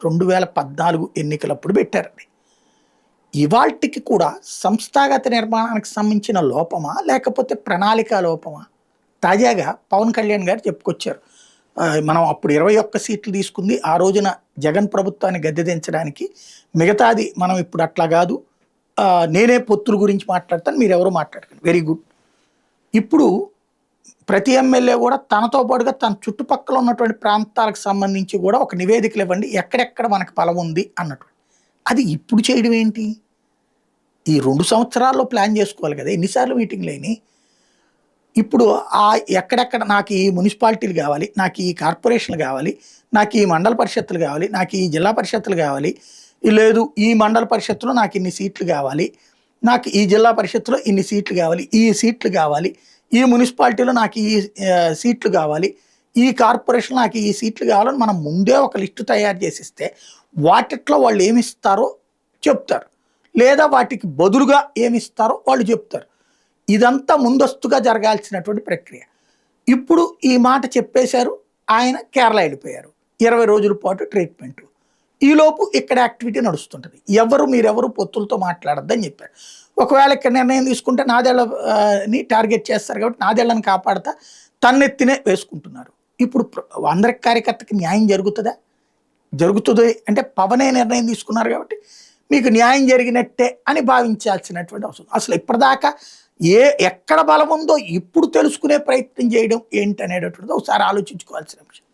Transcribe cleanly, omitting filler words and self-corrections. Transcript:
2014 ఎన్నికలప్పుడు పెట్టారండి. ఇవాల్టికి కూడా సంస్థాగత నిర్మాణానికి సంబంధించిన లోపమా? లేకపోతే ప్రణాళికా లోపమా? తాజాగా పవన్ కళ్యాణ్ గారు చెప్పుకొచ్చారు. మనం అప్పుడు 21 సీట్లు తీసుకుంది ఆ రోజున జగన్ ప్రభుత్వాన్ని గద్దె దించడానికి. మిగతాది మనం ఇప్పుడు అట్లా గాదు. నేనే పొత్తుల గురించి మాట్లాడతాను. మీరెవరు మాట్లాడకండి. Very good. ఇప్పుడు ప్రతి ఎమ్మెల్యే కూడా తనతో పాటుగా తన చుట్టుపక్కల ఉన్నటువంటి ప్రాంతాలకు సంబంధించి కూడా ఒక నివేదికలు ఇవ్వండి. ఎక్కడెక్కడ మనకు బలం ఉంది అన్నట్టు. అది ఇప్పుడు చేయడం ఏంటి? ఈ 2 సంవత్సరాల్లో ప్లాన్ చేసుకోవాలి కదా! ఎన్నిసార్లు మీటింగ్‌లయినాయి? ఇప్పుడు ఎక్కడెక్కడ నాకు ఈ మున్సిపాలిటీలు కావాలి, నాకు ఈ కార్పొరేషన్లు కావాలి, నాకు ఈ మండల పరిషత్తులు కావాలి, నాకు ఈ జిల్లా పరిషత్తులు కావాలి, లేదు ఈ మండల పరిషత్తులో నాకు ఇన్ని సీట్లు కావాలి, నాకు ఈ జిల్లా పరిషత్తులో ఇన్ని సీట్లు కావాలి, ఈ సీట్లు కావాలి, ఈ మున్సిపాలిటీలో నాకు ఈ సీట్లు కావాలి, ఈ కార్పొరేషన్లో నాకు ఈ సీట్లు కావాలని మనం ముందే ఒక లిస్టు తయారు చేసిస్తే వాటిట్లో వాళ్ళు ఏమిస్తారో చెప్తారు, లేదా వాటికి బదులుగా ఏమిస్తారో వాళ్ళు చెప్తారు. ఇదంతా ముందస్తుగా జరగాల్సినటువంటి ప్రక్రియ. ఇప్పుడు ఈ మాట చెప్పేశారు. ఆయన కేరళ వెళ్ళిపోయారు. 20 రోజుల పాటు ట్రీట్మెంటు. ఈలోపు ఇక్కడ యాక్టివిటీ నడుస్తుంటుంది. మీరెవరు పొత్తులతో మాట్లాడొద్దని చెప్పారు. ఒకవేళ ఇక్కడ నిర్ణయం తీసుకుంటే నాదెళ్ళని టార్గెట్ చేస్తారు కాబట్టి నాదెళ్ళని కాపాడతా తన్నెత్తినే వేసుకుంటున్నారు. ఇప్పుడు అందరికి కార్యకర్తకి న్యాయం జరుగుతుందా? జరుగుతుంది అంటే పవనే నిర్ణయం తీసుకున్నారు కాబట్టి మీకు న్యాయం జరిగినట్టే అని భావించాల్సినటువంటి అవసరం. అసలు ఇప్పటిదాకా ఎక్కడ బలం ఉందో ఇప్పుడు తెలుసుకునే ప్రయత్నం చేయడం ఏంటనేటటువంటిది ఒకసారి ఆలోచించుకోవాల్సిన అంశం.